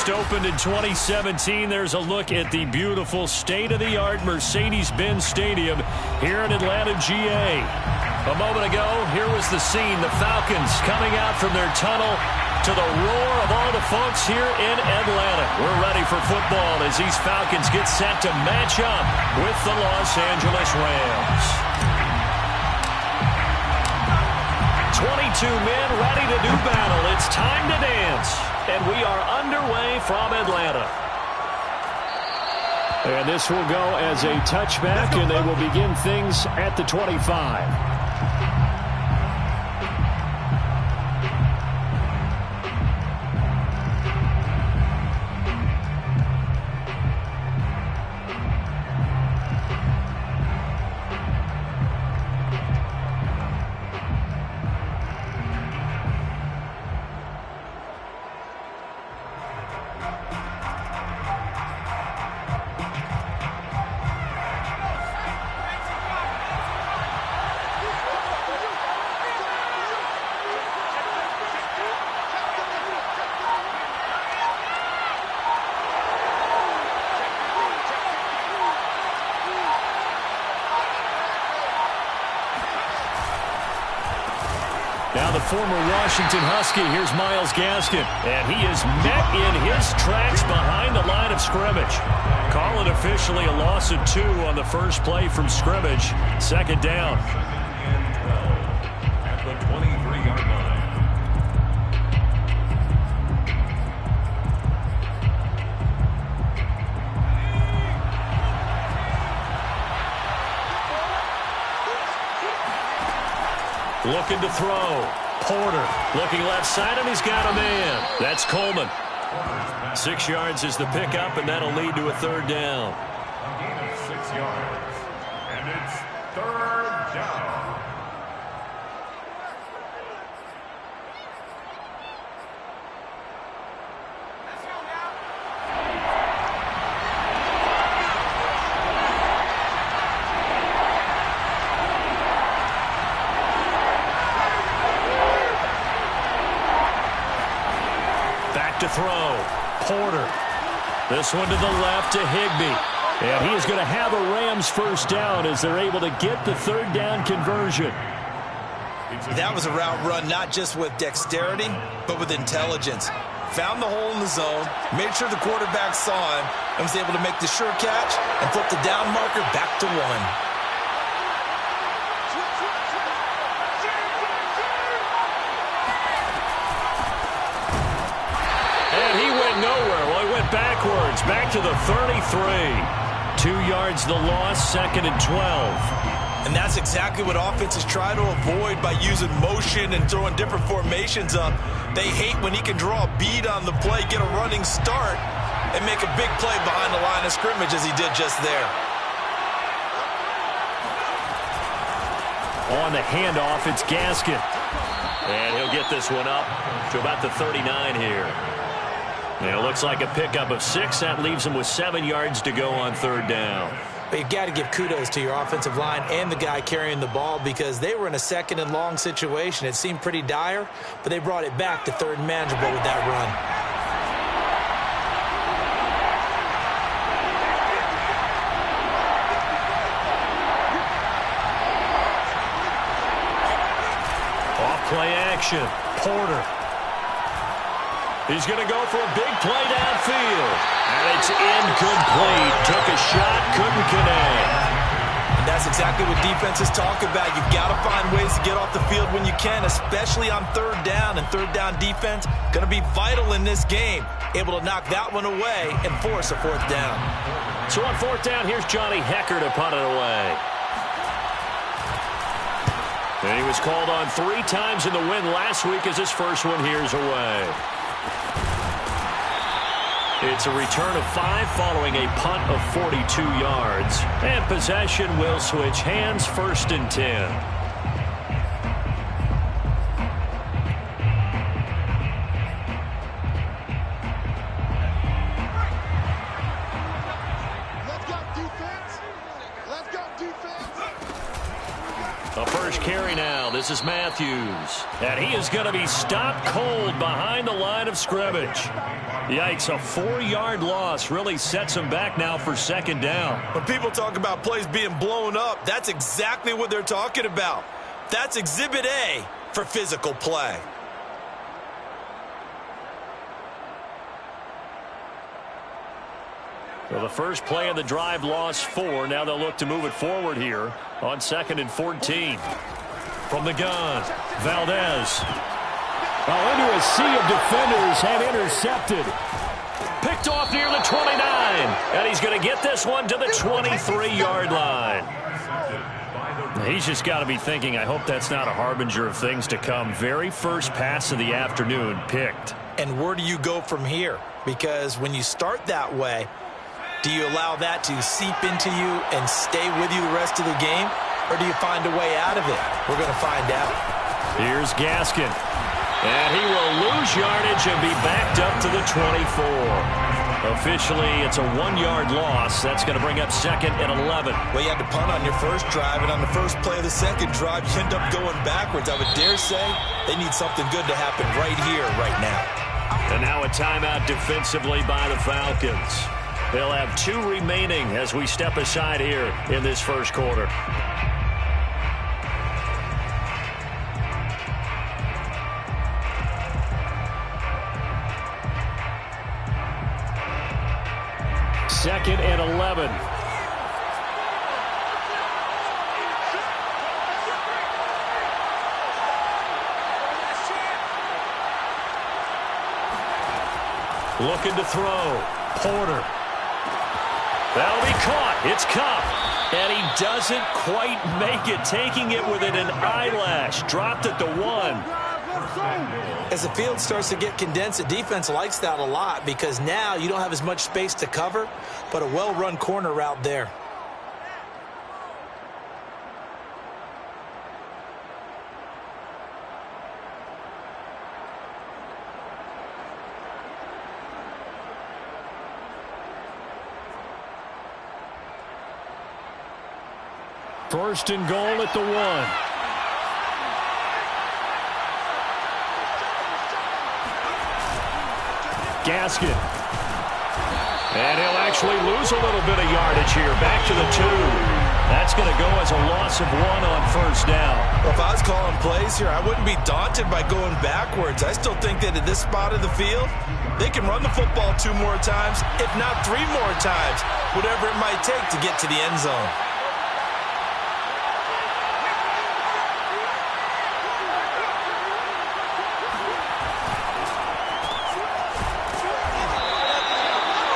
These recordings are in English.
first opened in 2017. There's a look at the beautiful state-of-the-art Mercedes-Benz Stadium here in Atlanta, GA. A moment ago, here was the scene. The Falcons coming out from their tunnel to the roar of all the folks here in Atlanta. We're ready for football as these Falcons get set to match up with the Los Angeles Rams. 22 men ready to do battle. It's time to dance. And we are underway from Atlanta. And this will go as a touchback, and they will begin things at the 25. Now the former Washington Husky, here's Myles Gaskin. And he is met in his tracks behind the line of scrimmage. Call it officially a loss of 2 on the first play from scrimmage. Second down. At the 23-yard line. Looking to throw. Porter looking left side, and he's got a man. That's Coleman. 6 yards is the pickup, and that'll lead to a third down. A gain of 6 yards. And it's third down. To throw. Porter. This one to the left to Higbee. And he is going to have a Rams first down as they're able to get the third down conversion. That was a route run not just with dexterity, but with intelligence. Found the hole in the zone, made sure the quarterback saw him, and was able to make the sure catch and flip the down marker back to 1. Nowhere. Well, he went backwards. Back to the 33. 2 yards the loss, 2nd and 12. And that's exactly what offenses try to avoid by using motion and throwing different formations up. They hate when he can draw a bead on the play, get a running start, and make a big play behind the line of scrimmage as he did just there. On the handoff, it's Gaskin. And he'll get this one up to about the 39 here. And it looks like a pickup of 6. That leaves him with 7 yards to go on third down. But you've got to give kudos to your offensive line and the guy carrying the ball because they were in a 2nd and long situation. It seemed pretty dire, but they brought it back to 3rd and manageable with that run. Off-play action. Porter. He's going to go for a big play downfield. And it's incomplete. Took a shot, couldn't connect. And that's exactly what defenses talk about. You've got to find ways to get off the field when you can, especially on 3rd down. And 3rd down defense going to be vital in this game. Able to knock that one away and force a 4th down. So on 4th down, here's Johnny Hecker to punt it away. And he was called on 3 times in the win last week as his first one here's away. It's a return of 5 following a punt of 42 yards. And possession will switch hands, 1st and 10. A first carry now. This is Matthews. And he is going to be stopped cold behind the line of scrimmage. Yikes, a 4-yard loss really sets him back now for second down. When people talk about plays being blown up, that's exactly what they're talking about. That's Exhibit A for physical play. So the first play of the drive lost 4. Now they'll look to move it forward here on 2nd and 14. From the gun, Valdez. Into a sea of defenders and intercepted. Picked off near the 29. And he's going to get this one to the 23-yard line. He's just got to be thinking, I hope that's not a harbinger of things to come. Very first pass of the afternoon picked. And where do you go from here? Because when you start that way, do you allow that to seep into you and stay with you the rest of the game? Or do you find a way out of it? We're going to find out. Here's Gaskin. And he will lose yardage and be backed up to the 24. Officially, it's a 1-yard loss. That's going to bring up 2nd and 11. Well, you had to punt on your first drive, and on the first play of the second drive, you end up going backwards. I would dare say they need something good to happen right here, right now. And now a timeout defensively by the Falcons. They'll have 2 remaining as we step aside here in this first quarter. Second and 11. Looking to throw. Porter. That'll be caught. It's Kupp. And he doesn't quite make it. Taking it within an eyelash. Dropped at the 1. As the field starts to get condensed, the defense likes that a lot because now you don't have as much space to cover, but a well-run corner route there. First and goal at the 1. Gaskin. And he'll actually lose a little bit of yardage here. Back to the 2. That's going to go as a loss of 1 on first down. Well, if I was calling plays here, I wouldn't be daunted by going backwards. I still think that at this spot of the field, they can run the football 2 more times, if not 3 more times, whatever it might take to get to the end zone.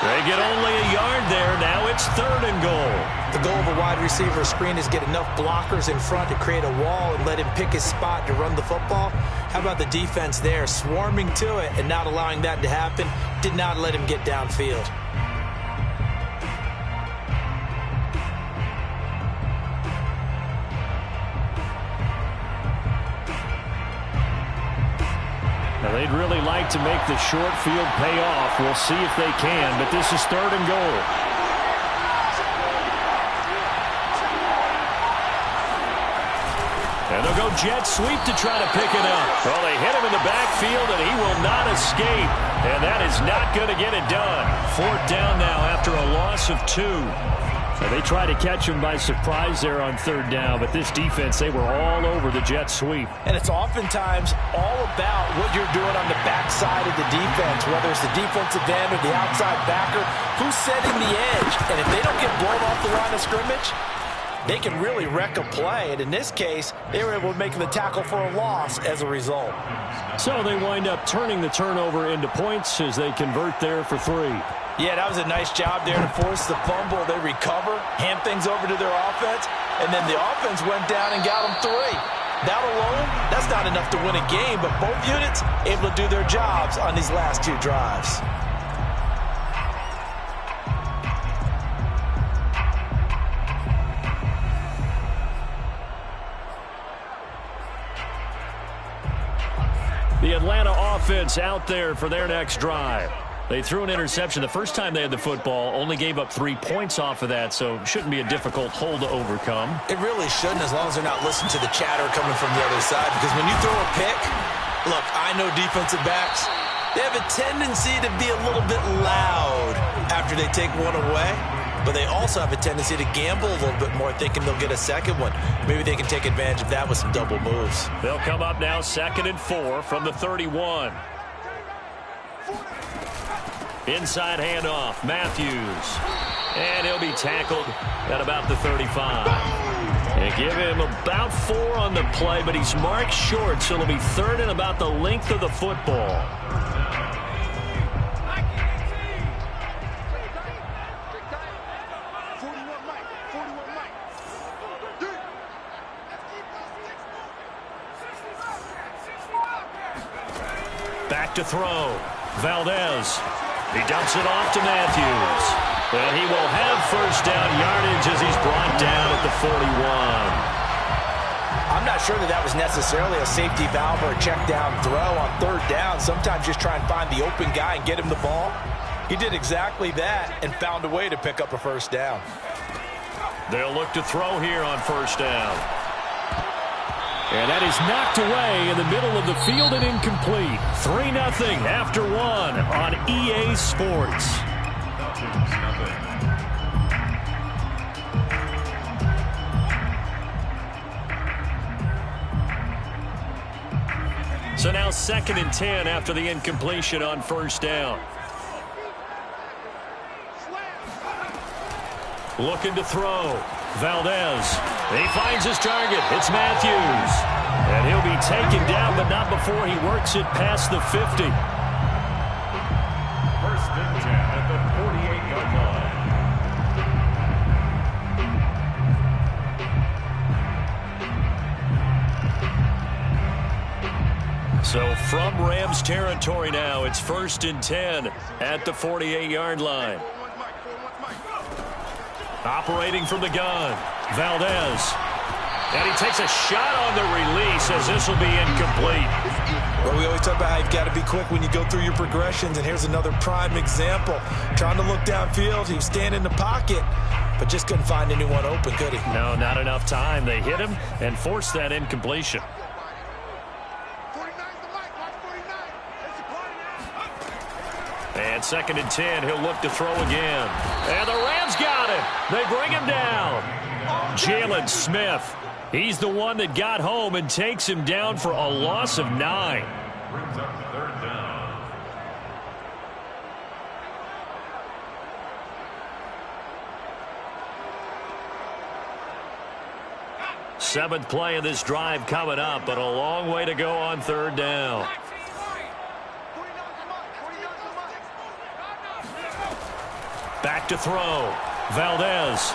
They get only a yard there. Now it's 3rd and goal. The goal of a wide receiver screen is get enough blockers in front to create a wall and let him pick his spot to run the football. How about the defense there, swarming to it and not allowing that to happen? Did not let him get downfield. Now they'd really like to make the short field pay off. We'll see if they can, but this is 3rd and goal. And they'll go jet sweep to try to pick it up. Well, they hit him in the backfield, and he will not escape. And that is not going to get it done. 4th down now after a loss of 2. So they try to catch him by surprise there on 3rd down, but this defense, they were all over the jet sweep. And it's oftentimes all about what you're doing on the backside of the defense, whether it's the defensive end or the outside backer, who's setting the edge. And if they don't get blown off the line of scrimmage, they can really wreck a play. And in this case, they were able to make the tackle for a loss as a result. So they wind up turning the turnover into points as they convert there for 3. Yeah, that was a nice job there to force the fumble. They recover, hand things over to their offense, and then the offense went down and got them 3. That alone, that's not enough to win a game, but both units able to do their jobs on these last 2 drives. The Atlanta offense out there for their next drive. They threw an interception the first time they had the football, only gave up 3 points off of that, so it shouldn't be a difficult hole to overcome. It really shouldn't, as long as they're not listening to the chatter coming from the other side, because when you throw a pick, look, I know defensive backs, they have a tendency to be a little bit loud after they take one away, but they also have a tendency to gamble a little bit more, thinking they'll get a second one. Maybe they can take advantage of that with some double moves. They'll come up now 2nd and 4 from the 31. Inside handoff, Matthews. And he'll be tackled at about the 35. They give him about 4 on the play, but he's marked short, so it'll be 3rd and about the length of the football. Back to throw. Valdez. He dumps it off to Matthews. And he will have first down yardage as he's brought down at the 41. I'm not sure that was necessarily a safety valve or a check down throw on 3rd down. Sometimes just try and find the open guy and get him the ball. He did exactly that and found a way to pick up a first down. They'll look to throw here on 1st down. And that is knocked away in the middle of the field and incomplete. 3-0 after 1 on EA Sports. So now 2nd and 10 after the incompletion on 1st down. Looking to throw. Valdez. He finds his target. It's Matthews. And he'll be taken down, but not before he works it past the 50. 1st and 10 at the 48-yard line. So from Rams territory now, it's 1st and 10 at the 48-yard line. Operating from the gun, Valdez. And he takes a shot on the release as this will be incomplete. Well, we always talk about how you've got to be quick when you go through your progressions, and here's another prime example. Trying to look downfield, he was standing in the pocket, but just couldn't find anyone open, could he? No, not enough time. They hit him and forced that incompletion. And 2nd and 10, he'll look to throw again. And the Rams got him. They bring him down. Jalen Smith, he's the one that got home and takes him down for a loss of 9. Brings up 3rd down. Seventh play of this drive coming up, but a long way to go on 3rd down. Back to throw. Valdez.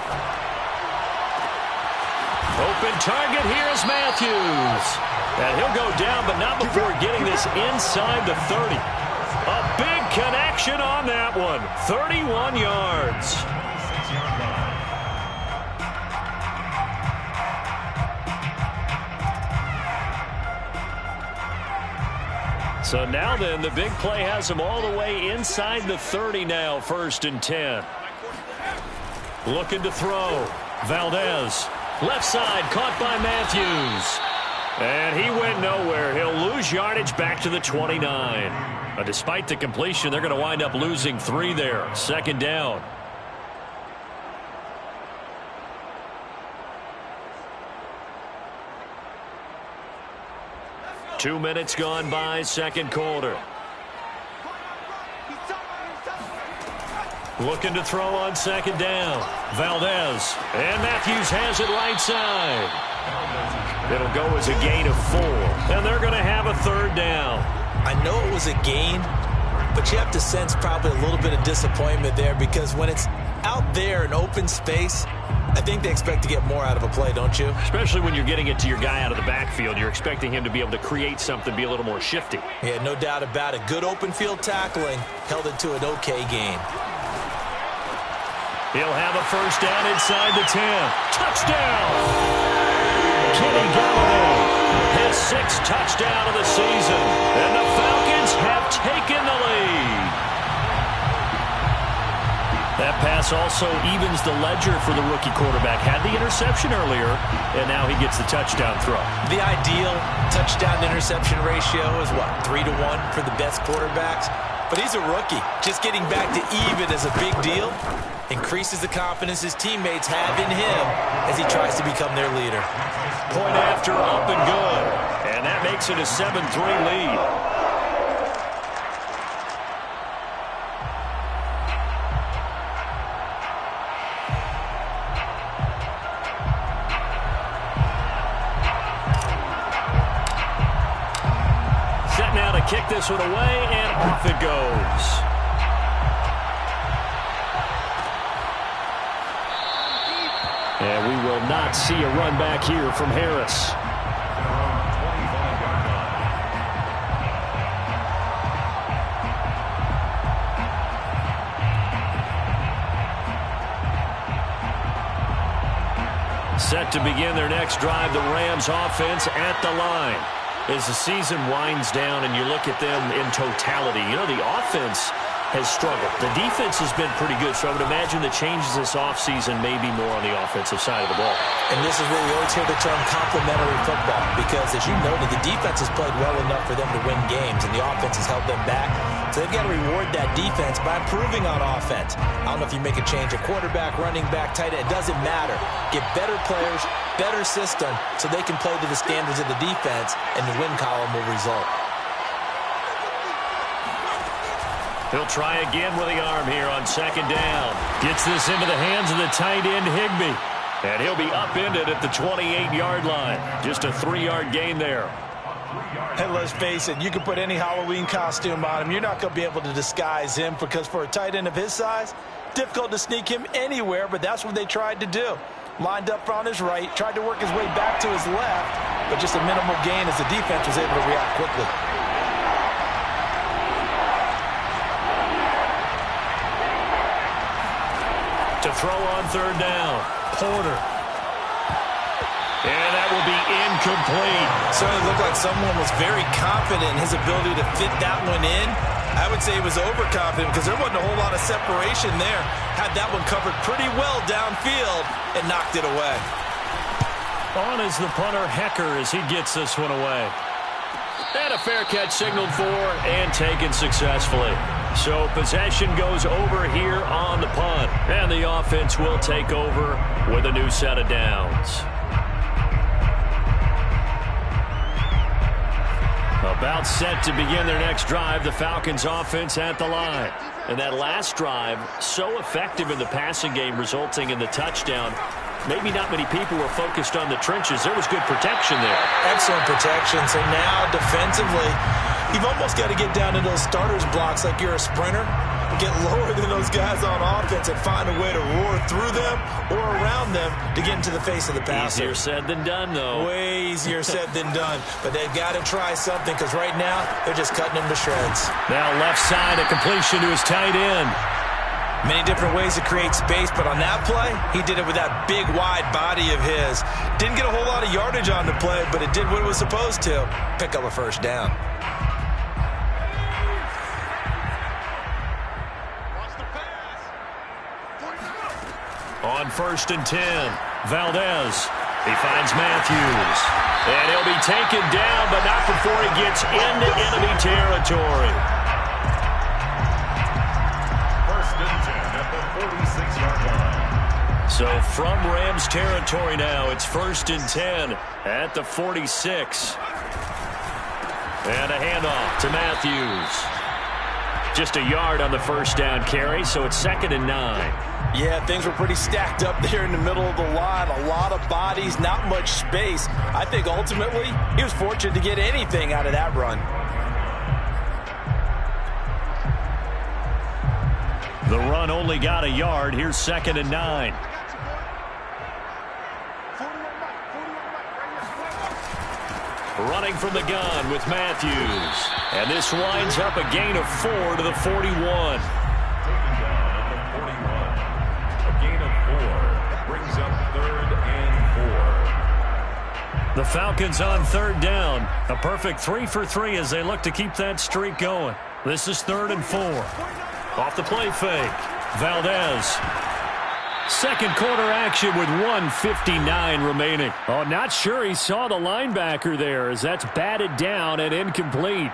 Open target. Here's Matthews. And he'll go down, but not before getting this inside the 30. A big connection on that one. 31 yards. So now then, the big play has him all the way inside the 30 now, 1st and 10. Looking to throw. Valdez. Left side, caught by Matthews. And he went nowhere. He'll lose yardage back to the 29. Despite the completion, they're going to wind up losing 3 there. 2nd down. Two minutes gone by, 2nd quarter. Looking to throw on 2nd down. Valdez. And Matthews has it right side. It'll go as a gain of 4. And they're going to have a 3rd down. I know it was a gain, but you have to sense probably a little bit of disappointment there, because when it's out there in open space, I think they expect to get more out of a play, don't you? Especially when you're getting it to your guy out of the backfield. You're expecting him to be able to create something, be a little more shifty. Yeah, no doubt about it. Good open field tackling held it to an okay gain. He'll have a 1st down inside the 10. Touchdown! Kenny Galladay, his 6th touchdown of the season. And the Falcons have taken the lead. That pass also evens the ledger for the rookie quarterback. Had the interception earlier, and now he gets the touchdown throw. The ideal touchdown-interception ratio is, what, 3-1 for the best quarterbacks? But he's a rookie. Just getting back to even is a big deal. Increases the confidence his teammates have in him as he tries to become their leader. Point after, up and good. And that makes it a 7-3 lead. Now to kick this one away, and off it goes. And we will not see a run back here from Harris. Set to begin their next drive, the Rams offense at the line. As the season winds down and you look at them in totality, you know, the offense has struggled. The defense has been pretty good, so I would imagine the changes this offseason may be more on the offensive side of the ball. And this is where we always hear the term complementary football, because as you noted, the defense has played well enough for them to win games, and the offense has held them back. So they've got to reward that defense by improving on offense. I don't know if you make a change at quarterback, running back, tight end. It doesn't matter. Get better players, better system, so they can play to the standards of the defense, and the win column will result. He'll try again with the arm here on second down. Gets this into the hands of the tight end, Higbee. And he'll be upended at the 28-yard line. Just a 3-yard gain there. And let's face it, you can put any Halloween costume on him. You're not going to be able to disguise him, because for a tight end of his size, difficult to sneak him anywhere, but that's what they tried to do. Lined up on his right, tried to work his way back to his left, but just a minimal gain as the defense was able to react quickly. To throw on third down, Porter. And that will be incomplete. Certainly looked like someone was very confident in his ability to fit that one in. I would say he was overconfident because there wasn't a whole lot of separation there. Had that one covered pretty well downfield and knocked it away. On is the punter, Hecker, as he gets this one away. And a fair catch signaled for and taken successfully. So possession goes over here on the punt. And the offense will take over with a new set of downs. About set to begin their next drive, the Falcons offense at the line. And that last drive, so effective in the passing game, resulting in the touchdown. Maybe not many people were focused on the trenches. There was good protection there. Excellent protection. So now defensively, you've almost got to get down to those starters blocks like you're a sprinter. Get lower than those guys on offense and find a way to roar through them or around them to get into the face of the passer. Easier said than done, though. Way easier said than done. But they've got to try something, because right now they're just cutting them to shreds. Now left side, a completion to his tight end. Many different ways to create space, but on that play, he did it with that big, wide body of his. Didn't get a whole lot of yardage on the play, but it did what it was supposed to. Pick up a first down. On 1st and 10, Valdez. He finds Matthews. And he'll be taken down, but not before he gets into enemy territory. 1st and 10 at the 46-yard line. So from Rams territory now, it's 1st and 10 at the 46. And a handoff to Matthews. Just a yard on the first down carry, so it's 2nd and 9. Yeah, things were pretty stacked up there in the middle of the line. A lot of bodies, not much space. I think ultimately he was fortunate to get anything out of that run. The run only got a yard. Here's 2nd and 9. Running from the gun with Matthews. And this winds up a gain of 4 to the 41. The Falcons on 3rd down. A perfect 3 for 3 as they look to keep that streak going. This is 3rd and 4. Off the play fake. Valdez. Second quarter action with 1:59 remaining. Oh, not sure he saw the linebacker there as that's batted down and incomplete.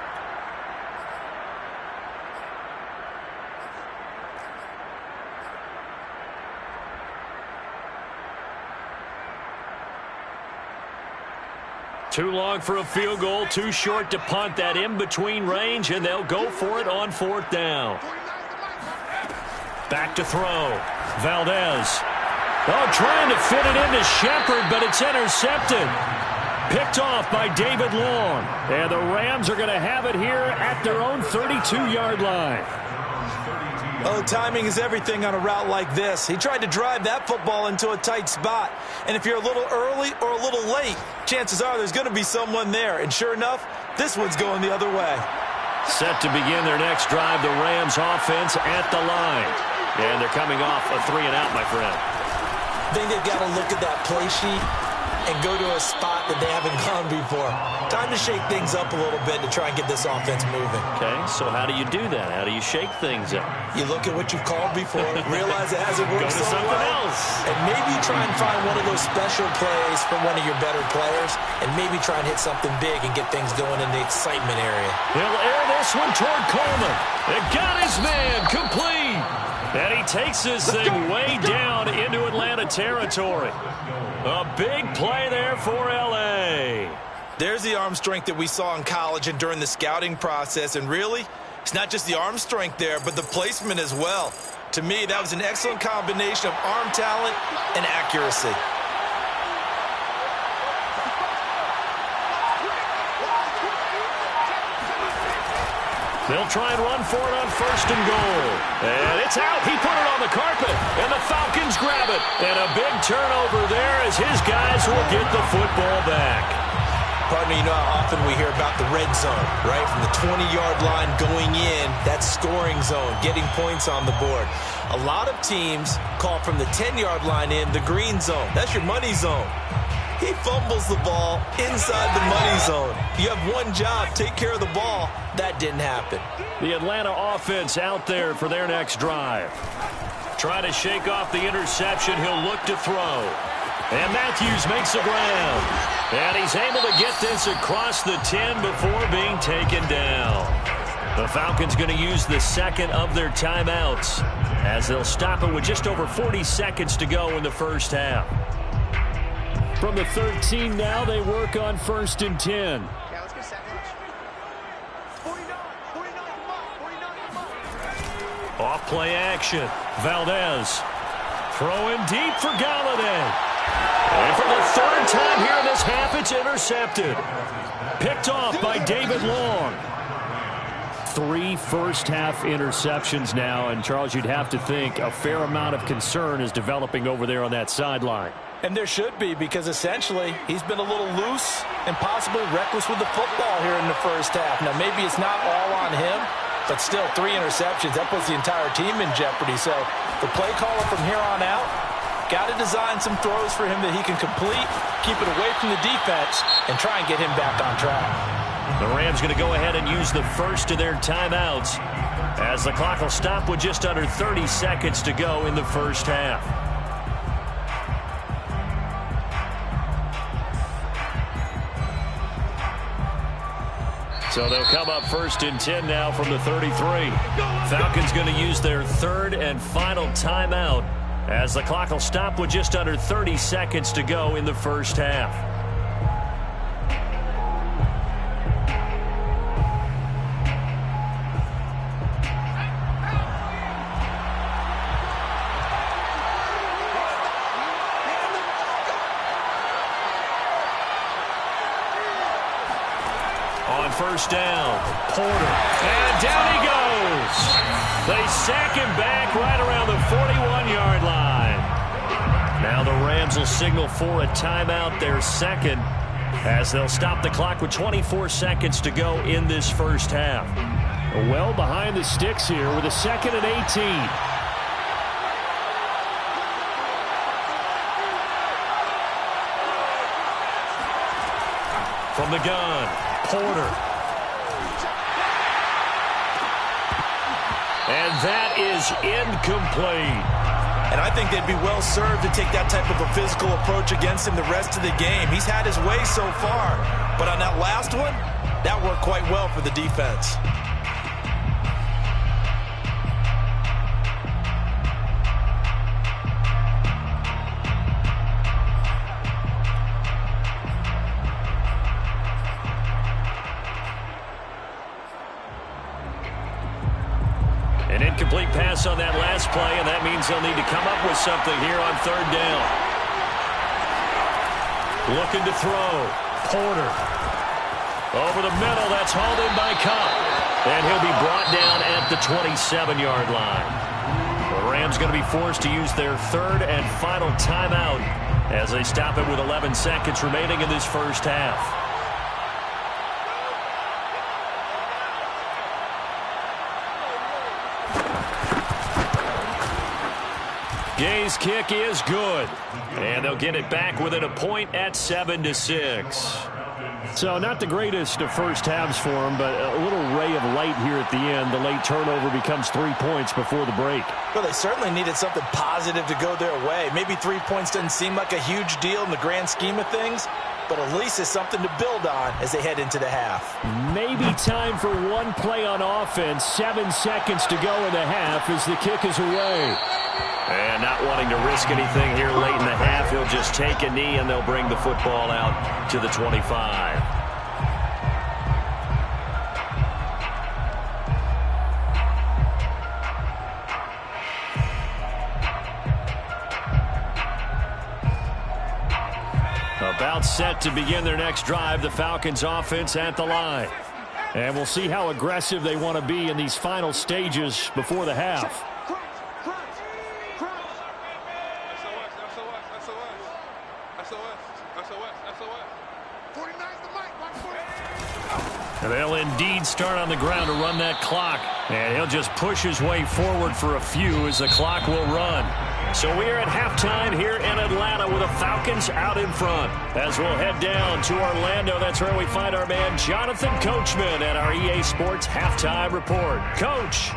Too long for a field goal, too short to punt. That in-between range, and they'll go for it on fourth down. Back to throw. Valdez. Oh, trying to fit it into Shepard, but it's intercepted. Picked off by David Long. And the Rams are going to have it here at their own 32-yard line. Oh, timing is everything on a route like this. He tried to drive that football into a tight spot. And if you're a little early or a little late, chances are there's going to be someone there. And sure enough, this one's going the other way. Set to begin their next drive, the Rams offense at the line. And they're coming off a 3-and-out, my friend. I think they've got to look at that play sheet and go to a spot that they haven't gone before. Time to shake things up a little bit to try and get this offense moving. Okay, so how do you do that? How do you shake things up? You look at what you've called before, realize it hasn't worked Go to so something well, else. and maybe try and find one of those special plays from one of your better players, and maybe try and hit something big and get things going in the excitement area. He'll air this one toward Coleman. It got his man complete. And he takes this thing way down into Atlanta territory. A big play there for L.A. There's the arm strength that we saw in college and during the scouting process. And really, it's not just the arm strength there, but the placement as well. To me, that was an excellent combination of arm talent and accuracy. They'll try and run for it on first and goal. And it's out. He put it on the carpet. And the Falcons grab it. And a big turnover there as his guys will get the football back. Partner, you know how often we hear about the red zone, right? From the 20-yard line going in, that scoring zone, getting points on the board. A lot of teams call from the 10-yard line in the green zone. That's your money zone. He fumbles the ball inside the money zone. You have one job, take care of the ball. That didn't happen. The Atlanta offense out there for their next drive. Trying to shake off the interception. He'll look to throw. And Matthews makes the ground. And he's able to get this across the 10 before being taken down. The Falcons going to use the second of their timeouts as they'll stop it with just over 40 seconds to go in the first half. From the 13 now, they work on first and 10. Off play action. Valdez. Throwing deep for Galladay. And for the third time here in this half, it's intercepted. Picked off by David Long. 3 first-half interceptions now, and Charles, you'd have to think a fair amount of concern is developing over there on that sideline. And there should be, because essentially he's been a little loose and possibly reckless with the football here in the first half. Now, maybe it's not all on him, but still 3 interceptions. That puts the entire team in jeopardy. So the play caller from here on out got to design some throws for him that he can complete, keep it away from the defense, and try and get him back on track. The Rams going to go ahead and use the first of their timeouts as the clock will stop with just under 30 seconds to go in the first half. So they'll come up first and 10 now from the 33. Falcons going to use their third and final timeout as the clock will stop with just under 30 seconds to go in the first half. On first down, Porter, and down he goes. They sack him back right around the 41-yard line. Now the Rams will signal for a timeout, their second, as they'll stop the clock with 24 seconds to go in this first half. Well behind the sticks here with a 2nd and 18. From the gun, Porter. And that is incomplete. And I think they'd be well served to take that type of a physical approach against him the rest of the game. He's had his way so far. But on that last one, that worked quite well for the defense. An incomplete pass on that last play, and that means they'll need to come up with something here on third down. Looking to throw. Porter. Over the middle, that's hauled in by Cup. And he'll be brought down at the 27-yard line. The Rams going to be forced to use their third and final timeout as they stop it with 11 seconds remaining in this first half. Gay's kick is good. And they'll get it back within a point at 7-6. So not the greatest of first halves for him, but a little ray of light here at the end. The late turnover becomes 3 points before the break. Well, they certainly needed something positive to go their way. Maybe 3 points doesn't seem like a huge deal in the grand scheme of things, but at least it's something to build on as they head into the half. Maybe time for one play on offense. 7 seconds to go in the half as the kick is away. And not wanting to risk anything here late in the half, he'll just take a knee and they'll bring the football out to the 25. About set to begin their next drive, the Falcons offense at the line. And we'll see how aggressive they want to be in these final stages before the half. And they'll indeed start on the ground to run that clock. And he'll just push his way forward for a few as the clock will run. So we are at halftime here in Atlanta with the Falcons out in front. As we'll head down to Orlando, that's where we find our man Jonathan Coachman at our EA Sports Halftime Report. Coach.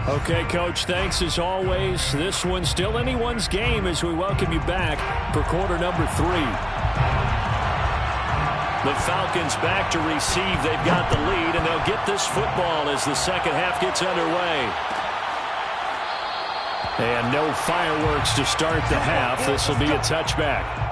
Okay, Coach, thanks as always. This one's still anyone's game as we welcome you back for quarter number 3. The Falcons back to receive. They've got the lead, and they'll get this football as the second half gets underway. And no fireworks to start the half. This will be a touchback.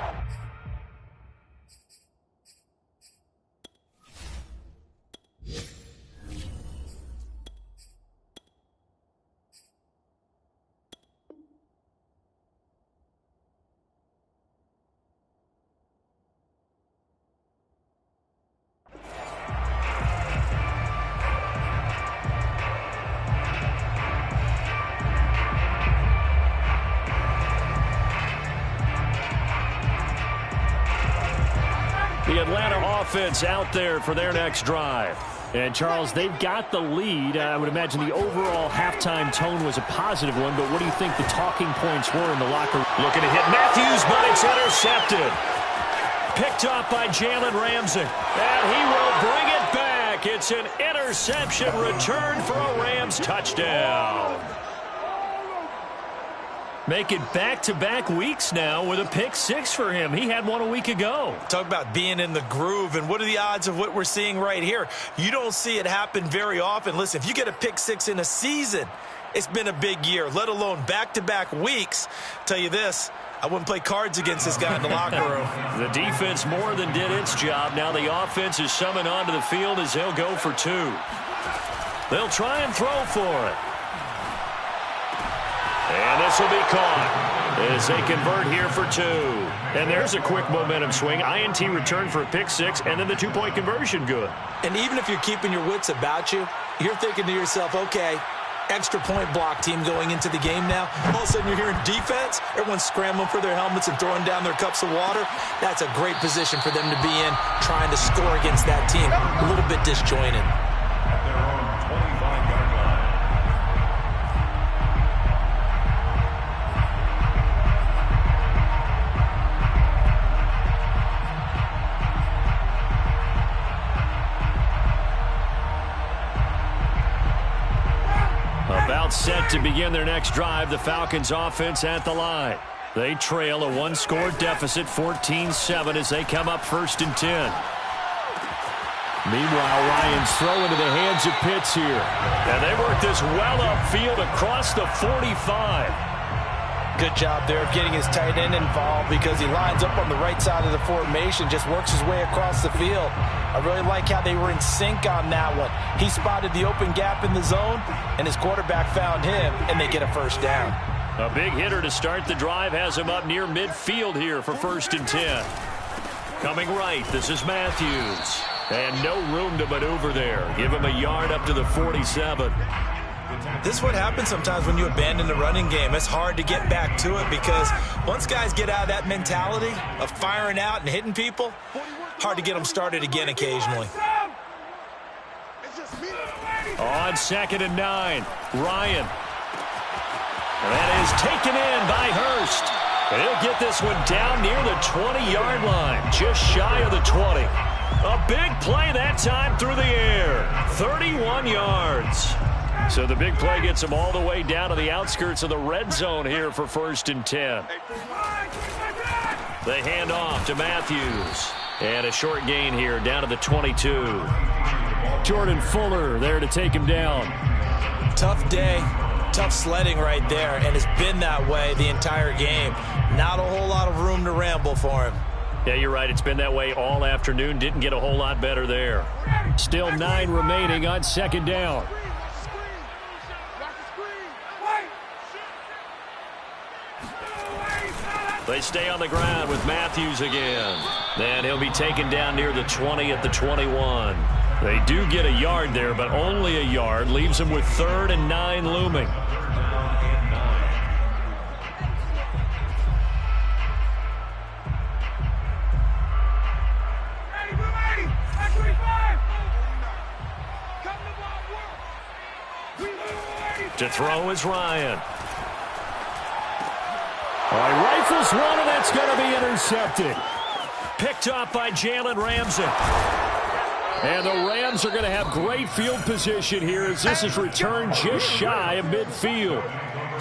The Atlanta offense out there for their next drive. And, Charles, they've got the lead. I would imagine the overall halftime tone was a positive one, but what do you think the talking points were in the locker room? Looking to hit Matthews, but it's intercepted. Picked off by Jalen Ramsey. And he will bring it back. It's an interception return for a Rams touchdown. Make it back-to-back weeks now with a pick 6 for him. He had one a week ago. Talk about being in the groove, and what are the odds of what we're seeing right here? You don't see it happen very often. Listen, if you get a pick 6 in a season, it's been a big year, let alone back-to-back weeks. Tell you this, I wouldn't play cards against this guy in the locker room. The defense more than did its job. Now the offense is summoned onto the field as they'll go for 2. They'll try and throw for it. And this will be caught as they convert here for 2. And there's a quick momentum swing. INT return for a pick 6, and then the 2-point conversion good. And even if you're keeping your wits about you, you're thinking to yourself, okay, extra point block team going into the game now. All of a sudden you're hearing defense. Everyone's scrambling for their helmets and throwing down their cups of water. That's a great position for them to be in, trying to score against that team. A little bit disjointed. At their own 25-yard line. about set to begin their next drive. The Falcons offense at the line. They trail a one-score deficit, 14-7, as they come up 1st and 10. Meanwhile, Ryan's throw into the hands of Pitts here. And they work this well upfield across the 45. Good job there of getting his tight end involved because he lines up on the right side of the formation, just works his way across the field. I really like how they were in sync on that one. He spotted the open gap in the zone, and his quarterback found him, and they get a first down. A big hitter to start the drive has him up near midfield here for 1st and 10. Coming right, this is Matthews. And no room to maneuver there. Give him a yard up to the 47. This is what happens sometimes when you abandon the running game. It's hard to get back to it because once guys get out of that mentality of firing out and hitting people, hard to get them started again occasionally. On 2nd and 9, Ryan. And that is taken in by Hurst. And he'll get this one down near the 20-yard line, just shy of the 20. A big play that time through the air, 31 yards. So the big play gets him all the way down to the outskirts of the red zone here for 1st and 10. They hand off to Matthews. And a short gain here down to the 22. Jordan Fuller there to take him down. Tough day, tough sledding right there, and it's been that way the entire game. Not a whole lot of room to ramble for him. Yeah, you're right. It's been that way all afternoon. Didn't get a whole lot better there. Still 9 remaining on 2nd down. They stay on the ground with Matthews again. And he'll be taken down near the 20 at the 21. They do get a yard there, but only a yard. Leaves them with 3rd and 9 looming. To throw is Ryan. All right, rifles one, and that's going to be intercepted. Picked off by Jalen Ramsey. And the Rams are going to have great field position here as this is returned just shy of midfield.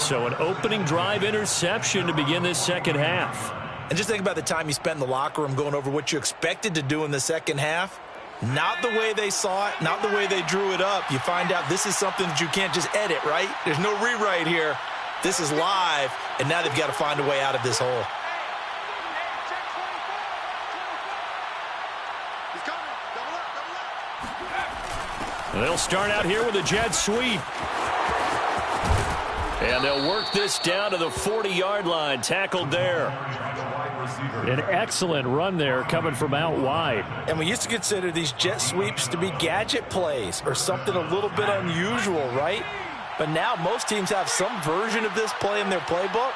So an opening drive interception to begin this second half. And just think about the time you spent in the locker room going over what you expected to do in the second half. Not the way they saw it, not the way they drew it up. You find out this is something that you can't just edit, right? There's no rewrite here. This is live, and now they've got to find a way out of this hole. They'll start out here with a jet sweep. And they'll work this down to the 40-yard line, tackled there. An excellent run there coming from out wide. And we used to consider these jet sweeps to be gadget plays or something a little bit unusual, right? But now most teams have some version of this play in their playbook.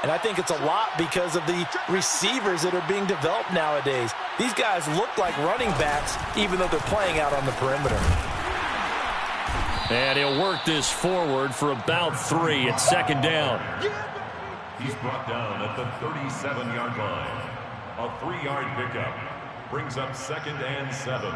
And I think it's a lot because of the receivers that are being developed nowadays. These guys look like running backs even though they're playing out on the perimeter. And he'll work this forward for about 3 at 2nd down. He's brought down at the 37-yard line. A 3-yard pickup brings up 2nd and 7.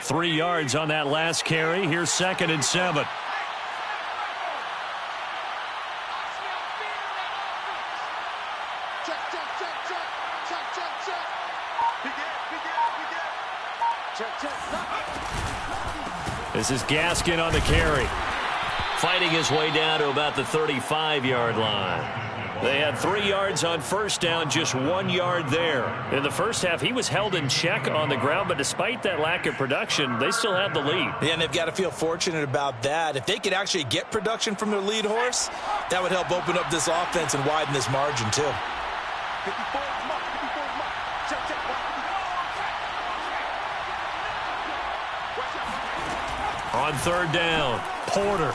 Three yards on that last carry. Here's 2nd and 7. This is Gaskin on the carry. Fighting his way down to about the 35-yard line. They had 3 yards on first down, just 1 yard there. In the first half, he was held in check on the ground, but despite that lack of production, they still have the lead. Yeah, and they've got to feel fortunate about that. If they could actually get production from their lead horse, that would help open up this offense and widen this margin, too. On 3rd down, Porter.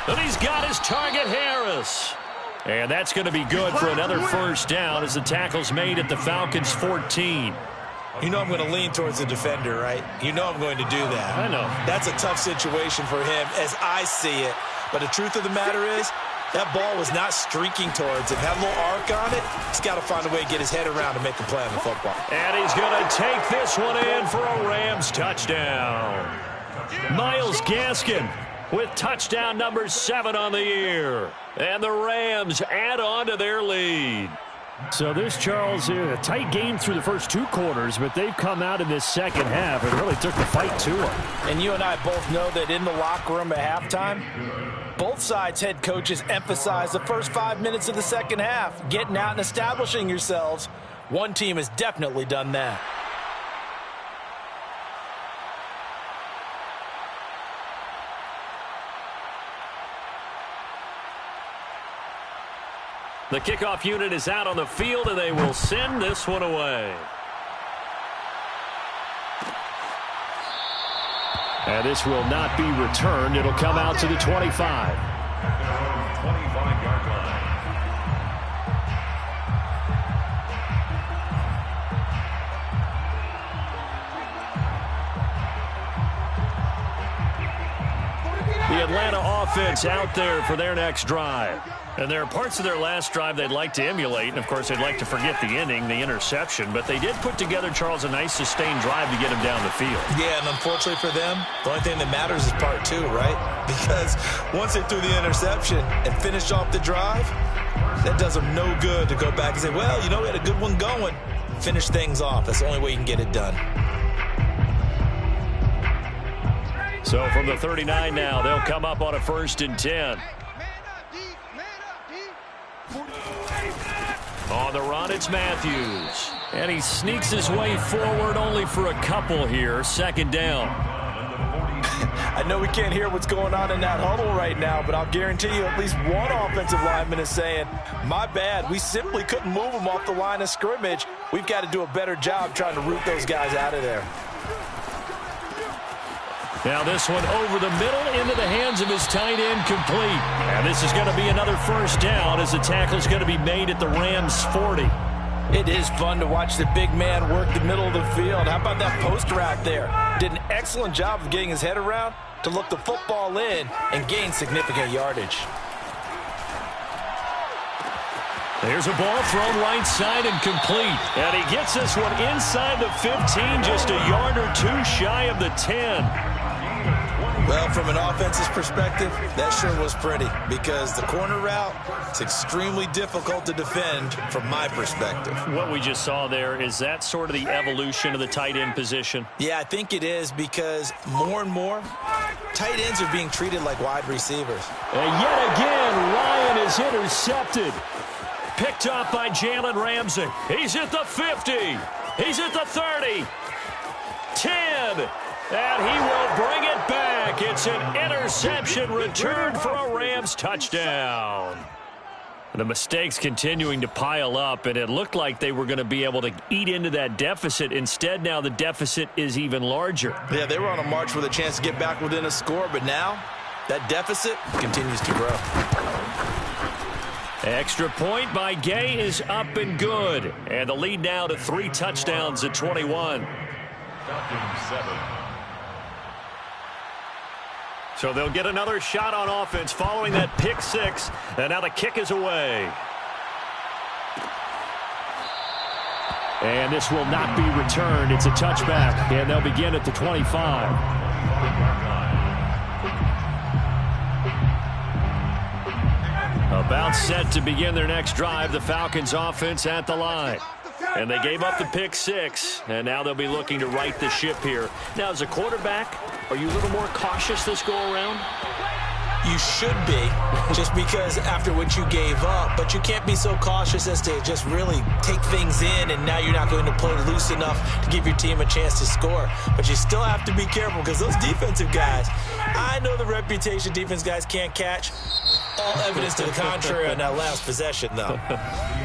And he's got his target, Harris. And that's going to be good for another first down as the tackle's made at the Falcons' 14. You know I'm going to lean towards the defender, right? You know I'm going to do that. I know. That's a tough situation for him as I see it. But the truth of the matter is, That ball was not streaking towards him. Had a little arc on it. He's got to find a way to get his head around to make a play on the football. And he's going to take this one in for a Rams touchdown. Myles Gaskin with touchdown number 7 on the year. And the Rams add on to their lead. So this, Charles, a tight game through the first 2 quarters, but they've come out in this second half and really took the fight to them. And you and I both know that in the locker room at halftime, both sides' head coaches emphasize the first 5 minutes of the second half, getting out and establishing yourselves. One team has definitely done that. The kickoff unit is out on the field, and they will send this one away. And this will not be returned. It'll come out to the 25. 25-yard line. The Atlanta offense out there for their next drive. And there are parts of their last drive they'd like to emulate. And, of course, they'd like to forget the ending, the interception. But they did put together, Charles, a nice sustained drive to get him down the field. Yeah, and unfortunately for them, the only thing that matters is part 2, right? Because once they threw the interception and finished off the drive, that does them no good to go back and say, well, you know, we had a good one going. Finish things off. That's the only way you can get it done. So from the 39 now, they'll come up on a 1st and 10. On the run, it's Matthews. And he sneaks his way forward only for a couple here. 2nd down. I know we can't hear what's going on in that huddle right now, but I'll guarantee you at least one offensive lineman is saying, my bad, we simply couldn't move them off the line of scrimmage. We've got to do a better job trying to root those guys out of there. Now this one over the middle into the hands of his tight end, complete. And this is going to be another 1st down as the tackle is going to be made at the Rams 40. It is fun to watch the big man work the middle of the field. How about that post route there? Did an excellent job of getting his head around to look the football in and gain significant yardage. There's a ball thrown right side and complete. And he gets this one inside the 15, just a yard or 2 shy of the 10. Well, from an offense's perspective, that sure was pretty because the corner route is extremely difficult to defend from my perspective. What we just saw there, is that sort of the evolution of the tight end position? Yeah, I think it is because more and more tight ends are being treated like wide receivers. And yet again, Ryan is intercepted. Picked up by Jalen Ramsey. He's at the 50. He's at the 30. 10. And he will bring it back. It's an interception return for a Rams touchdown. The mistakes continuing to pile up, and it looked like they were going to be able to eat into that deficit. Instead, now the deficit is even larger. Yeah, they were on a march with a chance to get back within a score, but now that deficit continues to grow. Extra point by Gay is up and good. And the lead now to 3 touchdowns at 21. Falcons 7. So they'll get another shot on offense following that pick 6. And now the kick is away. And this will not be returned. It's a touchback. And they'll begin at the 25. About set to begin their next drive, the Falcons offense at the line. And they gave up the pick 6, and now they'll be looking to right the ship here. Now, as a quarterback, are you a little more cautious this go-around? You should be, just because after what you gave up, but you can't be so cautious as to just really take things in, and now you're not going to play loose enough to give your team a chance to score. But you still have to be careful because those defensive guys, I know the reputation defense guys can't catch. All evidence to the contrary on that last possession, though.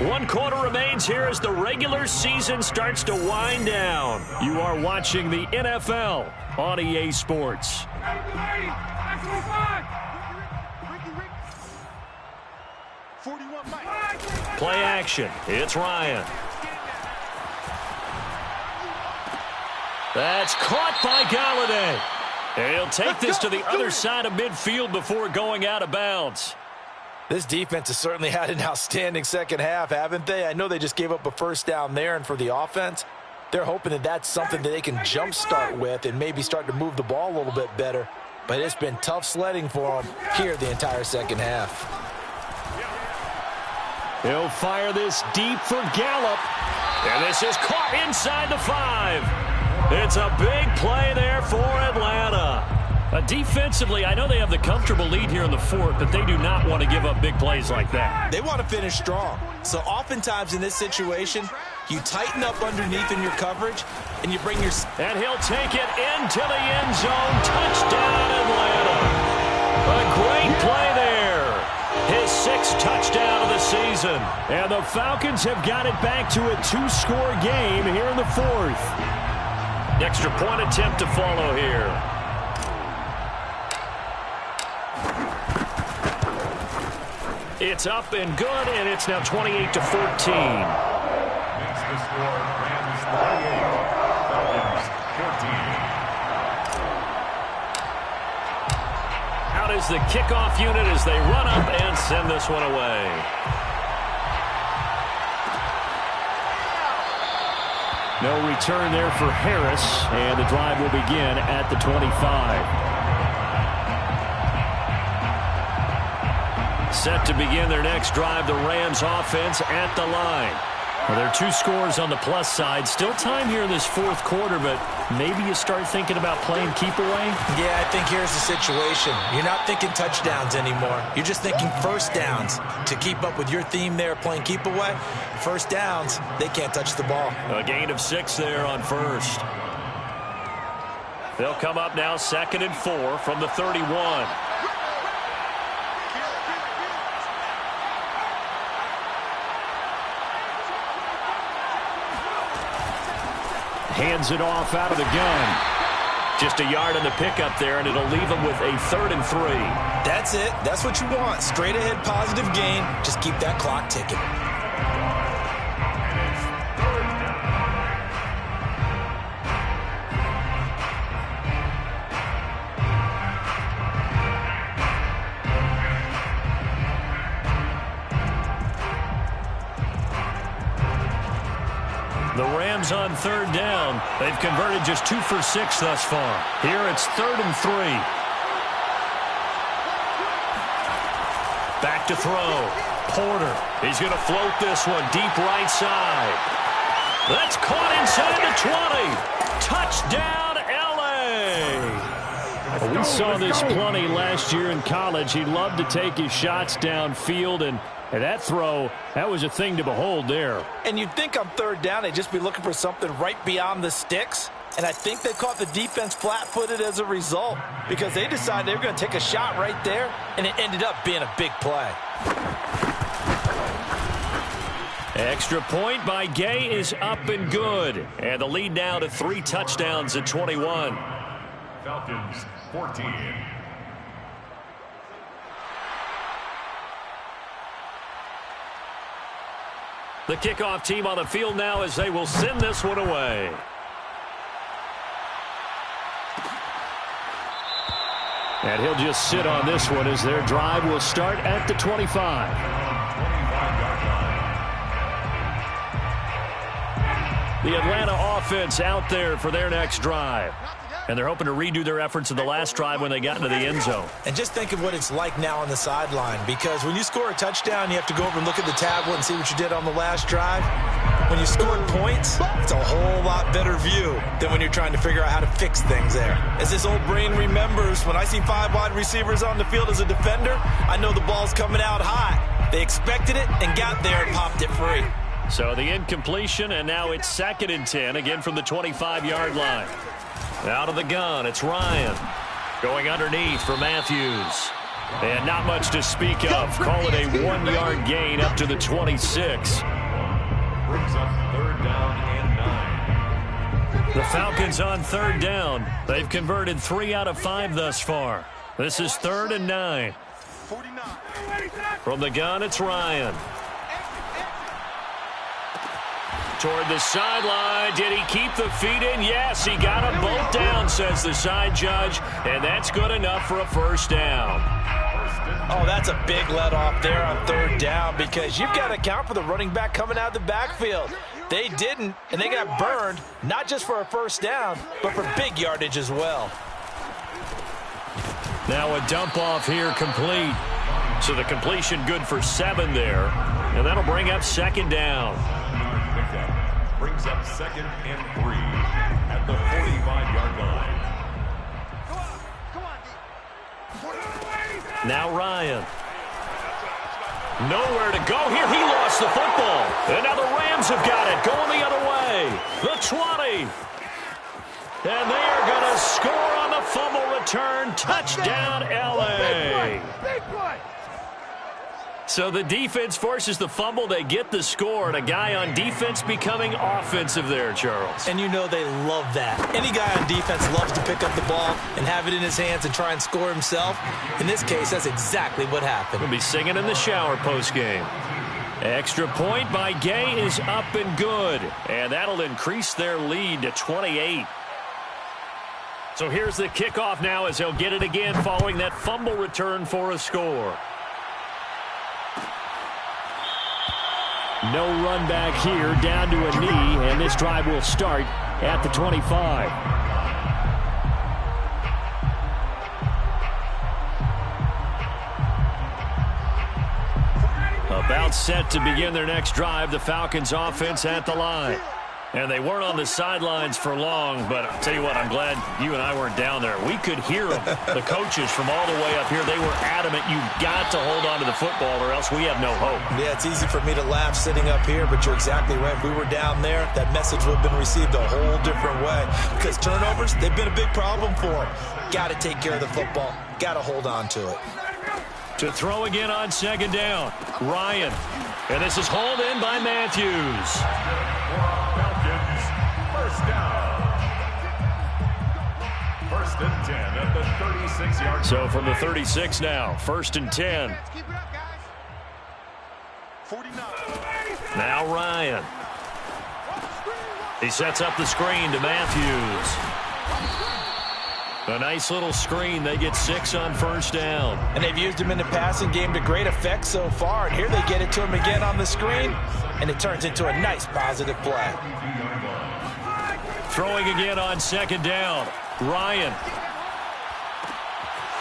1 quarter remains here as the regular season starts to wind down. You are watching the NFL on EA Sports. Play action. It's Ryan. That's caught by Galladay. And he'll take this to the other side of midfield before going out of bounds. This defense has certainly had an outstanding second half, haven't they? I know they just gave up a first down there, and for the offense, they're hoping that that's something that they can jumpstart with and maybe start to move the ball a little bit better. But it's been tough sledding for them here the entire second half. He'll fire this deep for Gallup. And this is caught inside the 5. It's a big play there for Atlanta. Defensively, I know they have the comfortable lead here in the 4th, but they do not want to give up big plays like that. They want to finish strong. So oftentimes in this situation, you tighten up underneath in your coverage, and you bring your... And he'll take it into the end zone. Touchdown, Atlanta. A great play there. His 6th touchdown of the season. And the Falcons have got it back to a 2-score game here in the 4th. Extra point attempt to follow here. It's up and good, and it's now 28-14. Makes the score Rams 38, Falcons 14. Out is the kickoff unit as they run up and send this one away. No return there for Harris, and the drive will begin at the 25. Set to begin their next drive, the Rams offense at the line. Well, there are 2 scores on the plus side. Still time here in this 4th quarter, but maybe you start thinking about playing keep away? Yeah, I think here's the situation. You're not thinking touchdowns anymore. You're just thinking first downs. To keep up with your theme there, playing keep away, first downs, they can't touch the ball. A gain of 6 there on first. They'll come up now 2nd and 4 from the 31. Hands it off out of the gun. Just a yard on the pickup there, and it'll leave them with a 3rd and 3. That's it. That's what you want. Straight ahead positive gain. Just keep that clock ticking. The Rams on 3rd down. They've converted just 2 for 6 thus far. Here it's 3rd and 3. Back to throw. Porter. He's going to float this one deep right side. That's caught inside the 20. Touchdown, L.A. We saw this plenty last year in college. He loved to take his shots downfield, and that throw, that was a thing to behold there. And you'd think on 3rd down they'd just be looking for something right beyond the sticks. And I think they caught the defense flat-footed as a result because they decided they were going to take a shot right there, and it ended up being a big play. Extra point by Gay is up and good. And the lead now to 3 touchdowns at 21. Falcons 14. The kickoff team on the field now as they will send this one away. And he'll just sit on this one as their drive will start at the 25. The Atlanta offense out there for their next drive. And they're hoping to redo their efforts in the last drive when they got into the end zone. And just think of what it's like now on the sideline, because when you score a touchdown, you have to go over and look at the tablet and see what you did on the last drive. When you scored points, it's a whole lot better view than when you're trying to figure out how to fix things there. As this old brain remembers, when I see 5 wide receivers on the field as a defender, I know the ball's coming out high. They expected it and got there and popped it free. So the incompletion, and now it's 2nd and 10, again from the 25-yard line. Out of the gun, it's Ryan. Going underneath for Matthews. And not much to speak of. Call it a 1-yard gain up to the 26. Brings up 3rd down and 9. The Falcons on 3rd down. They've converted 3 out of 5 thus far. This is 3rd and 9. From the gun, it's Ryan. Toward the sideline. Did he keep the feet in? Yes, he got them both down, says the side judge. And that's good enough for a 1st down. Oh, that's a big let off there on third down because you've got to account for the running back coming out of the backfield. They didn't, and they got burned, not just for a first down, but for big yardage as well. Now a dump off here complete. So the completion good for 7 there. And that'll bring up second down. Brings up 2nd and 3 at the 45-yard line. Now Ryan. Nowhere to go here. He lost the football. And now the Rams have got it. Going the other way. The 20. And they are going to score on the fumble return. Touchdown, L.A. So the defense forces the fumble. They get the score. And a guy on defense becoming offensive there, Charles. And you know they love that. Any guy on defense loves to pick up the ball and have it in his hands and try and score himself. In this case, that's exactly what happened. We'll be singing in the shower postgame. Extra point by Gay is up and good. And that'll increase their lead to 28. So here's the kickoff now as they'll get it again following that fumble return for a score. No run back here, down to a knee, and this drive will start at the 25. About set to begin their next drive, the Falcons offense at the line. And they weren't on the sidelines for long, but I'll tell you what, I'm glad you and I weren't down there. We could hear them, the coaches from all the way up here. They were adamant, you've got to hold on to the football or else we have no hope. Yeah, it's easy for me to laugh sitting up here, but you're exactly right. If we were down there, that message would have been received a whole different way. Because turnovers, they've been a big problem for them. Got to take care of the football. Got to hold on to it. To throw again on second down, Ryan. And this is hauled in by Matthews. First down. 1st and 10 at the 36-yard line. So from the 36 now, 1st and 10. Now Ryan. He sets up the screen to Matthews. A nice little screen. They get 6 on 1st down. And they've used him in the passing game to great effect so far. And here they get it to him again on the screen. And it turns into a nice positive play. Throwing again on 2nd down. Ryan.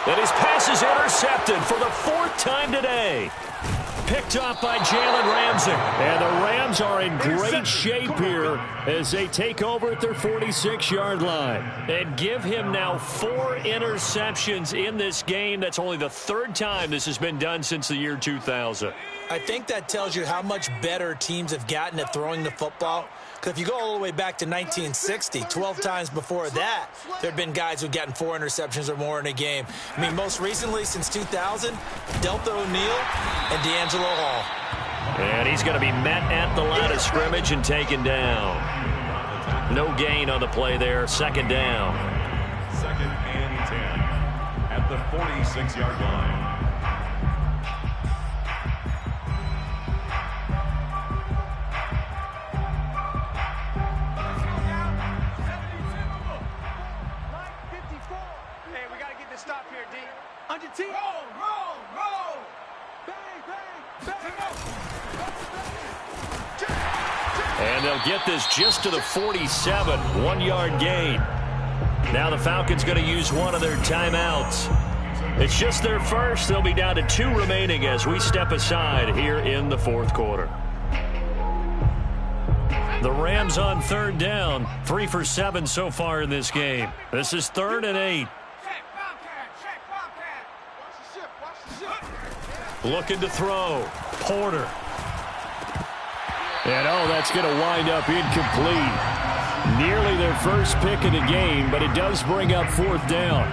And his pass is intercepted for the 4th time today. Picked up by Jalen Ramsey. And the Rams are in great shape here as they take over at their 46-yard line. And give him now 4 interceptions in this game. That's only the 3rd time this has been done since the year 2000. I think that tells you how much better teams have gotten at throwing the football. Because if you go all the way back to 1960, 12 times before that, there have been guys who've gotten 4 interceptions or more in a game. I mean, most recently, since 2000, Delta O'Neal and D'Angelo Hall. And he's going to be met at the line of scrimmage and taken down. No gain on the play there. 2nd down. 2nd and 10 at the 46-yard line. And they'll get this just to the 47, 1-yard gain. Now the Falcons going to use one of their timeouts. It's just their first. They'll be down to 2 remaining as we step aside here in the 4th quarter. The Rams on 3rd down, 3 for 7 so far in this game. This is 3rd and 8. Looking to throw. Porter. And, that's going to wind up incomplete. Nearly their first pick of the game, but it does bring up 4th down.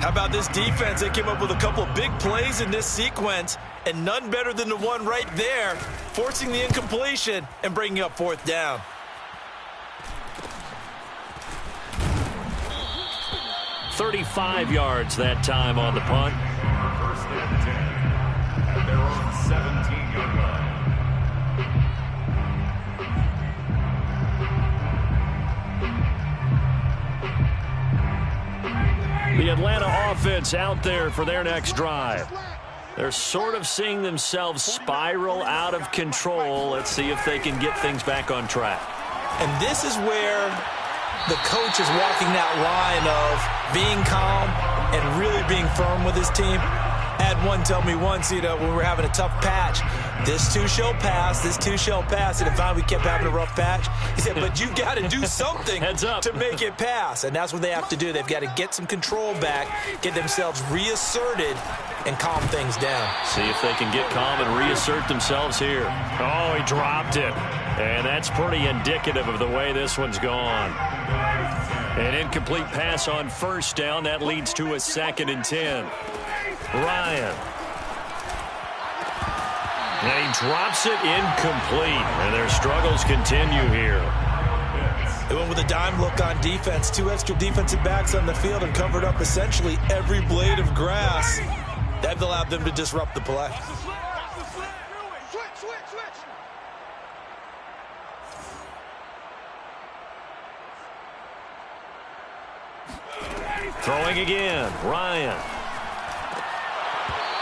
How about this defense? They came up with a couple big plays in this sequence, and none better than the one right there, forcing the incompletion and bringing up 4th down. $35 yards that time on the punt. 1st and 10 at their own 17-yard line. The Atlanta offense out there for their next drive. They're sort of seeing themselves spiral out of control. Let's see if they can get things back on track. And this is where the coach is walking that line of being calm and really being firm with his team. I had one tell me once, when we were having a tough patch, this too shall pass, this too shall pass. And finally we kept having a rough patch. He said, but you got to do something to make it pass. And that's what they have to do. They've got to get some control back, get themselves reasserted, and calm things down. See if they can get calm and reassert themselves here. Oh, he dropped it. And that's pretty indicative of the way this one's gone. An incomplete pass on first down. That leads to a 2nd and 10. Ryan. And he drops it incomplete. And their struggles continue here. They went with a dime look on defense. 2 extra defensive backs on the field and covered up essentially every blade of grass. That allowed them to disrupt the play. Throwing again, Ryan.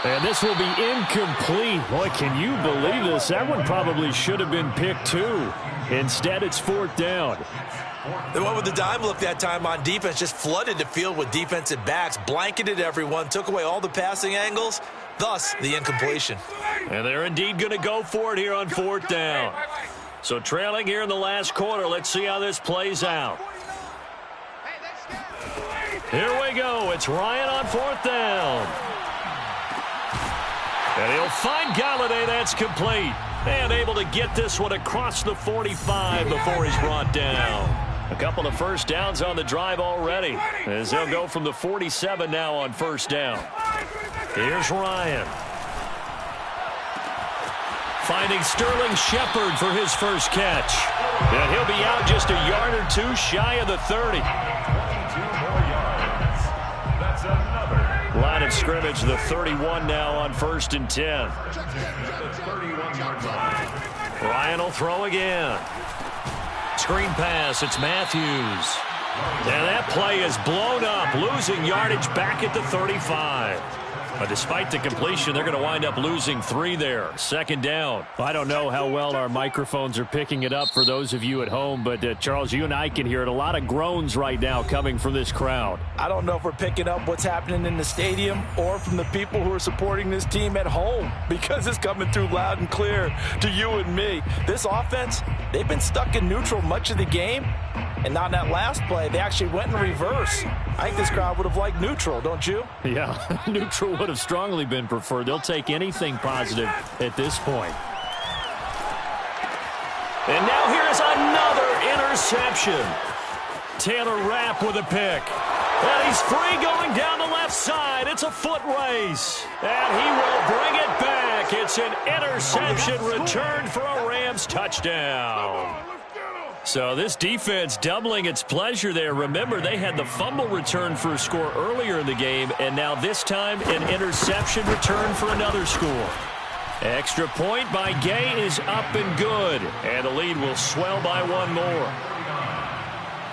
And this will be incomplete. Boy, can you believe this? That one probably should have been picked too. Instead, it's 4th down. They went with the dime look that time on defense, just flooded the field with defensive backs, blanketed everyone, took away all the passing angles, thus the incompletion. And they're indeed going to go for it here on 4th down. So trailing here in the last quarter, let's see how this plays out. Here we go. It's Ryan on 4th down. And he'll find Galladay. That's complete. And able to get this one across the 45 before he's brought down. A couple of first downs on the drive already, as they'll go from the 47 now on 1st down. Here's Ryan. Finding Sterling Shepard for his first catch. And he'll be out just a yard or two shy of the 30. 22 more yards. That's another. Line of scrimmage, the 31 now on 1st and 10. The 31-yard line. Ryan will throw again. Screen pass, it's Matthews. And that play is blown up, losing yardage back at the 35. But despite the completion, they're going to wind up losing 3 there. 2nd down. I don't know how well our microphones are picking it up for those of you at home, but Charles, you and I can hear it. A lot of groans right now coming from this crowd. I don't know if we're picking up what's happening in the stadium or from the people who are supporting this team at home, because it's coming through loud and clear to you and me. This offense, they've been stuck in neutral much of the game, and on that last play, they actually went in reverse. I think this crowd would have liked neutral, don't you? Yeah, neutral would have strongly been preferred. They'll take anything positive at this point. And now here's another interception. Taylor Rapp with a pick. And he's free going down the left side. It's a foot race. And he will bring it back. It's an interception returned for a Rams touchdown. So this defense doubling its pleasure there. Remember, they had the fumble return for a score earlier in the game, and now this time an interception return for another score. Extra point by Gay is up and good, and the lead will swell by 1 more.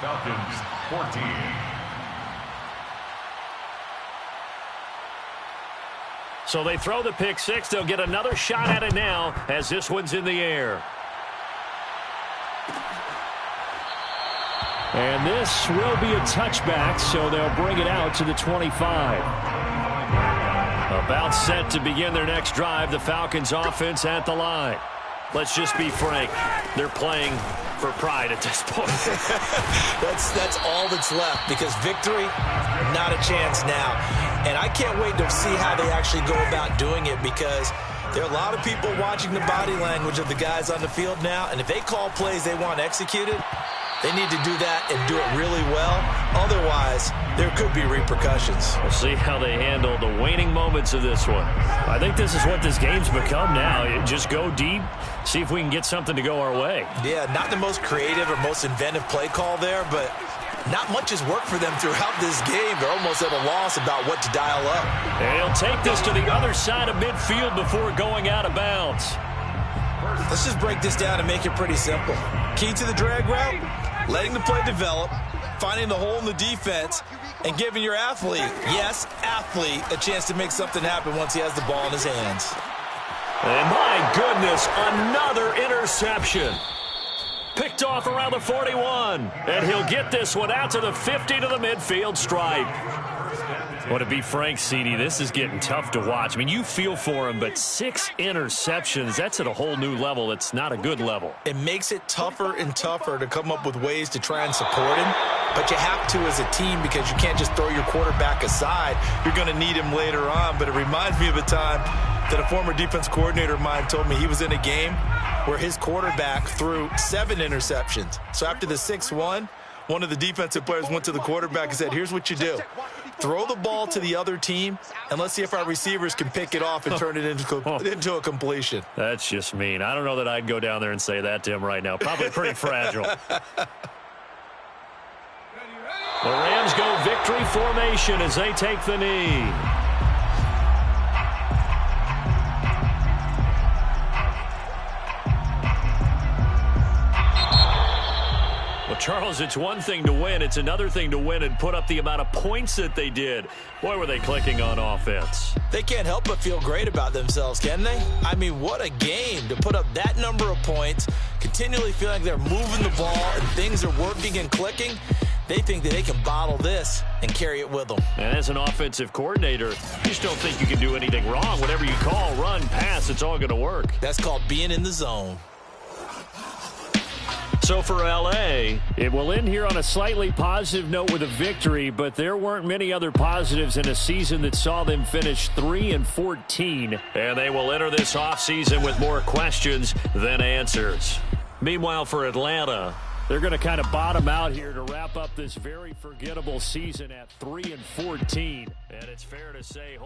Falcons 14. So they throw the pick 6. They'll get another shot at it now as this one's in the air. And this will be a touchback, so they'll bring it out to the 25. About set to begin their next drive, the Falcons offense at the line. Let's just be frank. They're playing for pride at this point. That's all that's left, because victory, not a chance now. And I can't wait to see how they actually go about doing it, because there are a lot of people watching the body language of the guys on the field now, and if they call plays they want executed, they need to do that and do it really well. Otherwise, there could be repercussions. We'll see how they handle the waning moments of this one. I think this is what this game's become now. Just go deep, see if we can get something to go our way. Yeah, not the most creative or most inventive play call there, but not much has worked for them throughout this game. They're almost at a loss about what to dial up. And he'll take this to the other side of midfield before going out of bounds. Let's just break this down and make it pretty simple. Key to the drag route, letting the play develop, finding the hole in the defense, and giving your athlete, yes, athlete, a chance to make something happen once he has the ball in his hands. And my goodness, another interception. Picked off around the 41. And he'll get this one out to the 50 to the midfield stripe. Well, to be frank, CD, this is getting tough to watch. I mean, you feel for him, but 6 interceptions, that's at a whole new level. It's not a good level. It makes it tougher and tougher to come up with ways to try and support him. But you have to as a team because you can't just throw your quarterback aside. You're going to need him later on. But it reminds me of a time that a former defense coordinator of mine told me he was in a game where his quarterback threw 7 interceptions. So after the 6-1, one of the defensive players went to the quarterback and said, here's what you do. Throw the ball to the other team, and let's see if our receivers can pick it off and turn it into a completion. That's just mean. I don't know that I'd go down there and say that to him right now. Probably pretty fragile. The Rams go victory formation as they take the knee. Well, Charles, it's one thing to win. It's another thing to win and put up the amount of points that they did. Boy, were they clicking on offense. They can't help but feel great about themselves, can they? I mean, what a game to put up that number of points, continually feeling like they're moving the ball and things are working and clicking. They think that they can bottle this and carry it with them. And as an offensive coordinator, you just don't think you can do anything wrong. Whatever you call, run, pass, it's all going to work. That's called being in the zone. So for L.A., it will end here on a slightly positive note with a victory, but there weren't many other positives in a season that saw them finish 3-14. And they will enter this offseason with more questions than answers. Meanwhile, for Atlanta, they're going to kind of bottom out here to wrap up this very forgettable season at 3-14. And it's fair to say